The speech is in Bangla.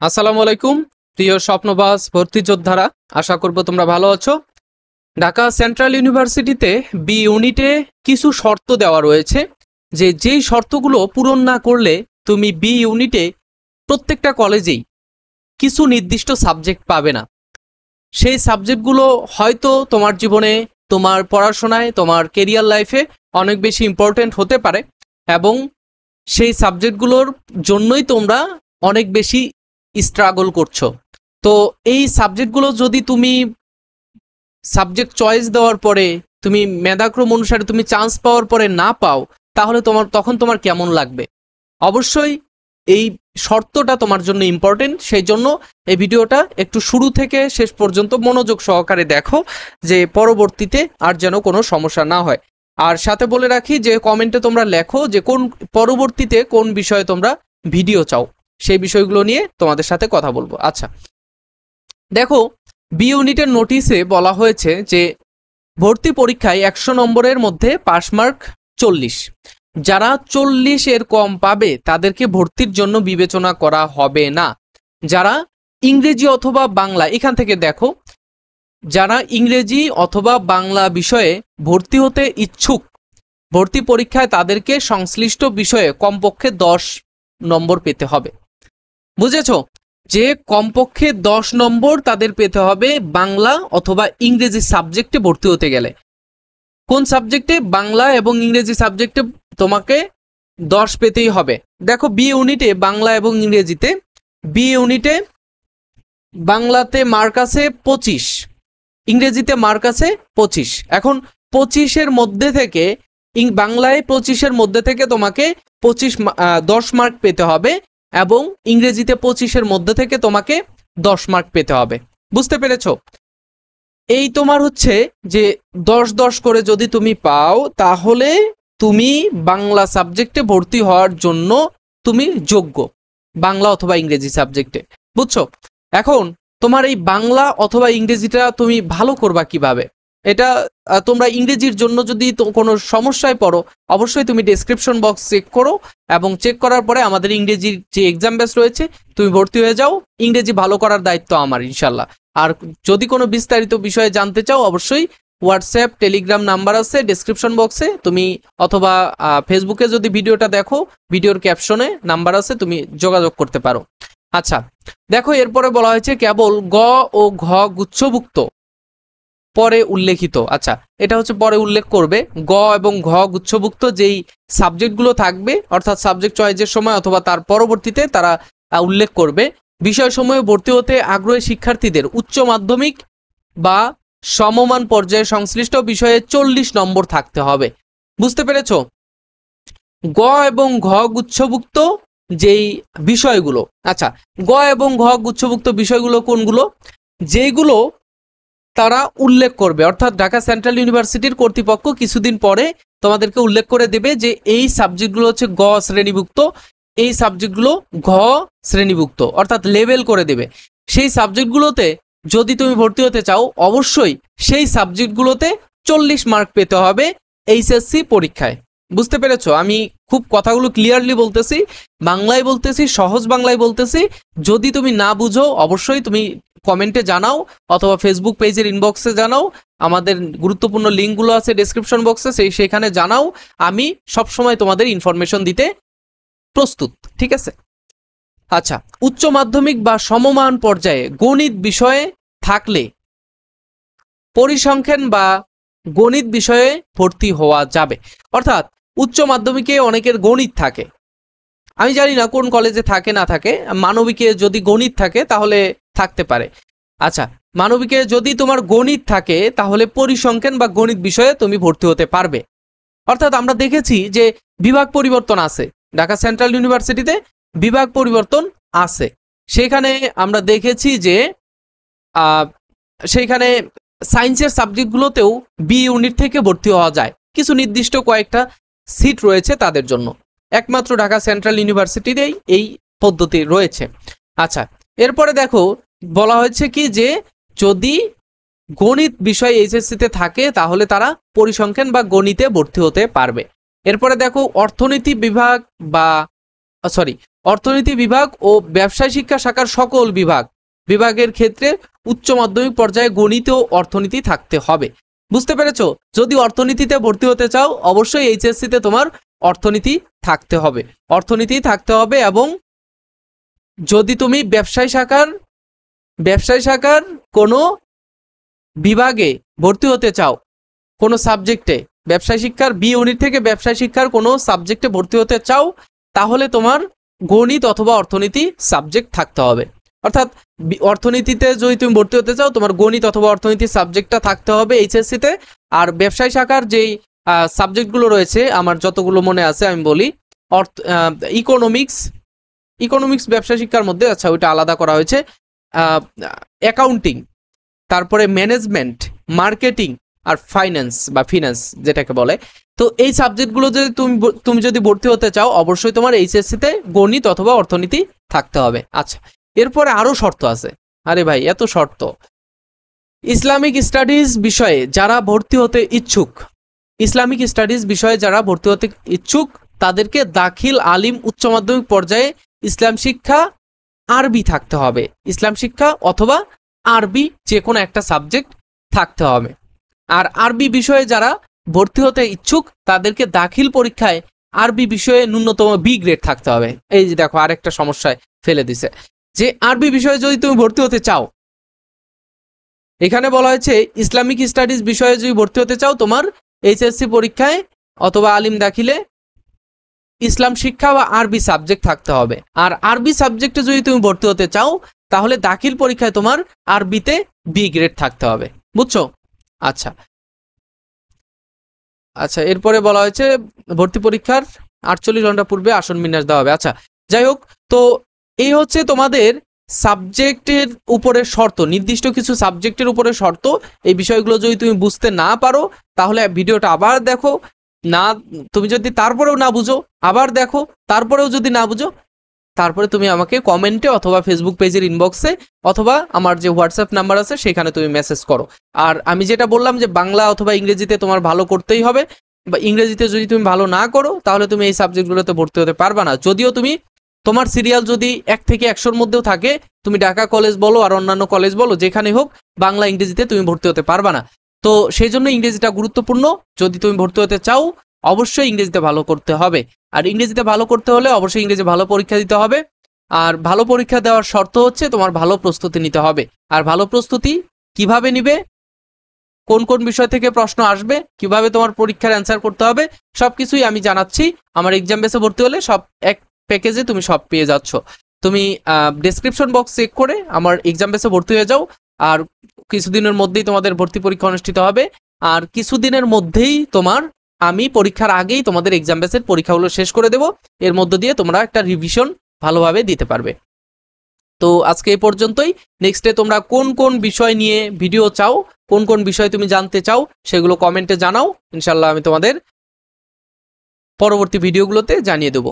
আসসালামু আলাইকুম প্রিয় স্বপ্নবাস ভর্তি যোদ্ধারা, আশা করব তোমরা ভালো আছো। ঢাকা সেন্ট্রাল ইউনিভার্সিটিতে বি ইউনিটে কিছু শর্ত দেওয়া রয়েছে, যেই শর্তগুলো পূরণ না করলে তুমি বি ইউনিটে প্রত্যেকটা কলেজেই কিছু নির্দিষ্ট সাবজেক্ট পাবে না। সেই সাবজেক্টগুলো হয়তো তোমার জীবনে, তোমার পড়াশোনায়, তোমার কেরিয়ার লাইফে অনেক বেশি ইম্পর্টেন্ট হতে পারে এবং সেই সাবজেক্টগুলোর জন্যই তোমরা অনেক বেশি স্ট্রাগল করছো। তো এই সাবজেক্টগুলো যদি তুমি সাবজেক্ট চয়েস দেওয়ার পরে, তুমি মেধাক্রম অনুসারে তুমি চান্স পাওয়ার পরে না পাও, তাহলে তখন তোমার কেমন লাগবে? অবশ্যই এই শর্তটা তোমার জন্য ইম্পর্টেন্ট। সেই জন্য এই ভিডিওটা একটু শুরু থেকে শেষ পর্যন্ত মনোযোগ সহকারে দেখো, যে পরবর্তীতে আর যেন কোনো সমস্যা না হয়। আর সাথে বলে রাখি যে কমেন্টে তোমরা লেখো যে পরবর্তীতে কোন বিষয়ে তোমরা ভিডিও চাও, সেই বিষয়গুলো নিয়ে তোমাদের সাথে কথা বলবো। আচ্ছা, দেখো, বি ইউনিটের নোটিশে বলা হয়েছে যে ভর্তি পরীক্ষায় 100 নম্বরের মধ্যে পাস মার্ক 40। যারা 40 এর কম পাবে তাদেরকে ভর্তির জন্য বিবেচনা করা হবে না। যারা ইংরেজি অথবা বাংলা, এখান থেকে দেখো, যারা ইংরেজি অথবা বাংলা বিষয়ে ভর্তি হতে ইচ্ছুক, ভর্তি পরীক্ষায় তাদেরকে সংশ্লিষ্ট বিষয়ে কমপক্ষে 10 নম্বর পেতে হবে। বুঝেছো? যে কমপক্ষে 10 নম্বর তাদের পেতে হবে বাংলা অথবা ইংরেজি সাবজেক্টে ভর্তি হতে গেলে। কোন সাবজেক্টে? বাংলা এবং ইংরেজি সাবজেক্টে তোমাকে 10 পেতেই হবে। দেখো, বি ইউনিটে বাংলা এবং ইংরেজিতে, বি ইউনিটে বাংলাতে মার্ক আছে 25, ইংরেজিতে মার্ক আছে 25। এখন 25-এর মধ্যে থেকে, বাংলায় 25-এর মধ্যে থেকে তোমাকে 10 মার্ক পেতে হবে এবং ইংরেজিতে 25-এর মধ্যে থেকে তোমাকে 10 মার্ক পেতে হবে। বুঝতে পেরেছো? এই তোমার হচ্ছে যে 10-10 করে যদি তুমি পাও, তাহলে তুমি বাংলা সাবজেক্টে ভর্তি হওয়ার জন্য তুমি যোগ্য, বাংলা অথবা ইংরেজি সাবজেক্টে। বুঝছো? এখন তোমার এই বাংলা অথবা ইংরেজিটা তুমি ভালো করবা কিভাবে? এটা তোমরা ইংরেজির জন্য যদি কোনো সমস্যায় পড়ো, অবশ্যই তুমি ডেসক্রিপশন বক্স চেক করো এবং চেক করার পরে আমাদের ইংরেজির যে এক্সাম ব্যাচ রয়েছে তুমি ভর্তি হয়ে যাও। ইংরেজি ভালো করার দায়িত্ব আমার, ইনশাল্লাহ। আর যদি কোনো বিস্তারিত বিষয়ে জানতে চাও, অবশ্যই হোয়াটসঅ্যাপ, টেলিগ্রাম নাম্বার আছে ডেসক্রিপশন বক্সে, তুমি অথবা ফেসবুকে যদি ভিডিওটা দেখো, ভিডিওর ক্যাপশনে নাম্বার আছে, তুমি যোগাযোগ করতে পারো। আচ্ছা, দেখো, এরপরে বলা হয়েছে কেবল গ ও ঘ গুচ্ছভুক্ত পরে উল্লেখিত। আচ্ছা, এটা হচ্ছে পরে উল্লেখ করবে। গ এবং ঘ গুচ্ছভুক্ত যেই সাবজেক্টগুলো থাকবে, অর্থাৎ সাবজেক্ট চয়েসের সময় অথবা তার পরবর্তীতে তারা উল্লেখ করবে। বিষয়সমূহে ভর্তি হতে আগ্রহী শিক্ষার্থীদের উচ্চ মাধ্যমিক বা সমমান পর্যায়ে সংশ্লিষ্ট বিষয়ে 40 নম্বর থাকতে হবে। বুঝতে পেরেছো? গ এবং ঘ গুচ্ছভুক্ত যেই বিষয়গুলো, আচ্ছা, গ এবং ঘ গুচ্ছভুক্ত বিষয়গুলো কোনগুলো? যেগুলো তারা উল্লেখ করবে, অর্থাৎ ঢাকা সেন্ট্রাল ইউনিভার্সিটির কর্তৃপক্ষ কিছুদিন পরে তোমাদেরকে উল্লেখ করে দেবে যে এই সাবজেক্টগুলো হচ্ছে গ শ্রেণীভুক্ত, এই সাবজেক্টগুলো ঘ শ্রেণীভুক্ত, অর্থাৎ লেবেল করে দেবে। সেই সাবজেক্টগুলোতে যদি তুমি ভর্তি হতে চাও, অবশ্যই সেই সাবজেক্টগুলোতে 40 মার্ক পেতে হবে এইচএসসি পরীক্ষায়। বুঝতে পেরেছো? আমি খুব কথাগুলো ক্লিয়ারলি বলতেছি, বাংলায় বলতেছি, সহজ বাংলায় বলতেছি। যদি তুমি না বুঝো, অবশ্যই তুমি কমেন্টে জানাও অথবা ফেসবুক পেজের ইনবক্সে জানাও। আমাদের গুরুত্বপূর্ণ লিঙ্কগুলো আছে ডেসক্রিপশন বক্সে, সেখানে জানাও। আমি সবসময় তোমাদের ইনফরমেশন দিতে প্রস্তুত, ঠিক আছে? আচ্ছা, উচ্চ মাধ্যমিক বা সমমান পর্যায়ে গণিত বিষয়ে থাকলে পরিসংখ্যান বা গণিত বিষয়ে ভর্তি হওয়া যাবে। অর্থাৎ উচ্চ মাধ্যমিকে অনেকের গণিত থাকে, আমি জানি না কোন কলেজে থাকে না থাকে। মানবিকে যদি গণিত থাকে তাহলে থাকতে পারে। আচ্ছা, মানবিকে যদি তোমার গণিত থাকে তাহলে পরিসংখ্যান বা গণিত বিষয়ে তুমি ভর্তি হতে পারবে। অর্থাৎ আমরা দেখেছি যে বিভাগ পরিবর্তন আছে, ঢাকা সেন্ট্রাল ইউনিভার্সিটিতে বিভাগ পরিবর্তন আছে। সেখানে আমরা দেখেছি যে সেইখানে সায়েন্সের সাবজেক্টগুলোতেও বি ইউনিট থেকে ভর্তি হওয়া যায়, কিছু নির্দিষ্ট কয়েকটা সিট রয়েছে তাদের জন্য। একমাত্র ঢাকা সেন্ট্রাল ইউনিভার্সিটিতেই এই পদ্ধতি রয়েছে। আচ্ছা, এরপরে দেখো, বলা হয়েছে কি যে যদি গণিত বিষয় এইচএসসিতে থাকে তাহলে তারা পরিসংখ্যান বা গণিতে ভর্তি হতে পারবে। এরপরে দেখো, অর্থনীতি বিভাগ বা অর্থনীতি বিভাগ ও ব্যবসায় শিক্ষা শাখার সকল বিভাগের ক্ষেত্রে উচ্চ মাধ্যমিক পর্যায়ে গণিত ও অর্থনীতি থাকতে হবে। বুঝতে পেরেছো? যদি অর্থনীতিতে ভর্তি হতে চাও অবশ্যই এইচএসসি তে তোমার অর্থনীতি থাকতে হবে এবং যদি তুমি ব্যবসায় শাখার কোনো বিভাগে ভর্তি হতে চাও, কোনো সাবজেক্টে, ব্যবসায় শিক্ষার বি ইউনিট থেকে ব্যবসায় শিক্ষার কোনো সাবজেক্টে ভর্তি হতে চাও, তাহলে তোমার গণিত অথবা অর্থনীতি সাবজেক্ট থাকতে হবে। অর্থাৎ অর্থনীতিতে যদি তুমি ভর্তি হতে চাও তোমার গণিত অথবা অর্থনীতি সাবজেক্টটা থাকতে হবে এইচএসসি তে। আর ব্যবসায় শাখার যেই সাবজেক্টগুলো রয়েছে আমার যতগুলো মনে আছে আমি বলি, ইকোনমিক্স ব্যবসা শিক্ষার মধ্যে, আচ্ছা ওইটা আলাদা করা হয়েছে, অ্যাকাউন্টিং, তারপরে ম্যানেজমেন্ট, মার্কেটিং আর ফিনান্স যেটাকে বলে। তো এই সাবজেক্টগুলো যদি তুমি যদি ভর্তি হতে চাও অবশ্যই তোমার এইচএসসি তে গণিত অথবা অর্থনীতি থাকতে হবে। আচ্ছা, এরপরে আরো শর্ত আছে। আরে ভাই এত শর্ত! ইসলামিক স্টাডিজ বিষয়ে যারা ভর্তি হতে ইচ্ছুক তাদেরকে দাখিল আলিম উচ্চ মাধ্যমিক পর্যায়ে ইসলাম শিক্ষা আরবি থাকতে হবে। ইসলাম শিক্ষা অথবা আরবি যে কোনো একটা সাবজেক্ট থাকতে হবে। আর আরবি বিষয়ে যারা ভর্তি হতে ইচ্ছুক তাদেরকে দাখিল পরীক্ষায় আরবি বিষয়ে ন্যূনতম বি গ্রেড থাকতে হবে। এই যে দেখো আরেকটা সমস্যায় ফেলে দিছে, যে আরবি বিষয়ে যদি তুমি ভর্তি হতে চাও, এখানে বলা হয়েছে ইসলামিক স্টাডিজ বিষয়ে যদি ভর্তি হতে চাও তোমার এইচএসসি পরীক্ষায় অথবা আলিম দাখিলে ইসলাম শিক্ষা বা আরবি সাবজেক্ট থাকতে হবে। আর আরবি সাবজেক্টে যদি তুমি ভর্তি হতে চাও তাহলে দাখিল পরীক্ষায় তোমার আরবিতে বি গ্রেড থাকতে হবে। বুঝছো? আচ্ছা, এরপরে বলা হয়েছে ভর্তি পরীক্ষার 48 ঘন্টা পূর্বে আসন বিন্যাস দেওয়া হবে। আচ্ছা, যাই হোক, তো এই হচ্ছে তোমাদের সাবজেক্টের উপরে শর্ত, নির্দিষ্ট কিছু সাবজেক্টের উপরে শর্ত। এই বিষয়গুলো যদি তুমি বুঝতে না পারো তাহলে ভিডিওটা আবার দেখো, তুমি যদি তারপরেও না বুঝো আবার দেখো, তারপরেও যদি না বুঝো তারপরে তুমি আমাকে কমেন্টে অথবা ফেসবুক পেজের ইনবক্সে অথবা আমার যে হোয়াটসঅ্যাপ নাম্বার আছে সেখানে তুমি মেসেজ করো। আর আমি যেটা বললাম যে বাংলা অথবা ইংরেজিতে তোমার ভালো করতেই হবে, বা ইংরেজিতে যদি তুমি ভালো না করো তাহলে তুমি এই সাবজেক্টগুলোতে ভর্তি হতে পারবে না। যদিও তোমার সিরিয়াল যদি 1 থেকে 100-র মধ্যেও থাকে, তুমি ঢাকা কলেজ বলো আর অন্যান্য কলেজ বলো যেখানে হোক, বাংলা ইংরেজিতে তুমি ভর্তি হতে পারবে না। তো সেই জন্য ইংরেজিটা গুরুত্বপূর্ণ। যদি তুমি ভর্তি হতে চাও অবশ্যই ইংরেজিতে ভালো করতে হবে। আর ইংরেজিতে ভালো করতে হলে অবশ্যই ইংরেজি ভালো পরীক্ষা দিতে হবে। আর ভালো পরীক্ষা দেওয়ার শর্ত হচ্ছে তোমার ভালো প্রস্তুতি নিতে হবে। আর ভালো প্রস্তুতি কিভাবে নিবে, কোন কোন বিষয় থেকে প্রশ্ন আসবে, কিভাবে তোমার পরীক্ষার অ্যান্সার করতে হবে, সবকিছুই আমি জানাচ্ছি। আমার এক্সাম বেসে ভর্তি হলে সব এক প্যাকেজে তুমি সব পেয়ে যাচ্ছ। তুমি ডেসক্রিপশন বক্স চেক করে আমার এক্সাম বেসে ভর্তি হয়ে যাও। আর কিছুদিনের মধ্যেই তোমাদের ভর্তি পরীক্ষা অনুষ্ঠিত হবে। আর কিছুদিনের মধ্যেই আমি পরীক্ষার আগেই তোমাদের এক্সাম বেসের পরীক্ষাগুলো শেষ করে দেব। এর মধ্য দিয়ে তোমরা একটা রিভিশন ভালোভাবে দিতে পারবে। তো আজকে এই পর্যন্তই। নেক্সটে তোমরা কোন কোন বিষয় নিয়ে ভিডিও চাও, কোন কোন বিষয় তুমি জানতে চাও সেগুলো কমেন্টে জানাও। ইনশাল্লাহ আমি তোমাদের পরবর্তী ভিডিওগুলোতে জানিয়ে দেবো।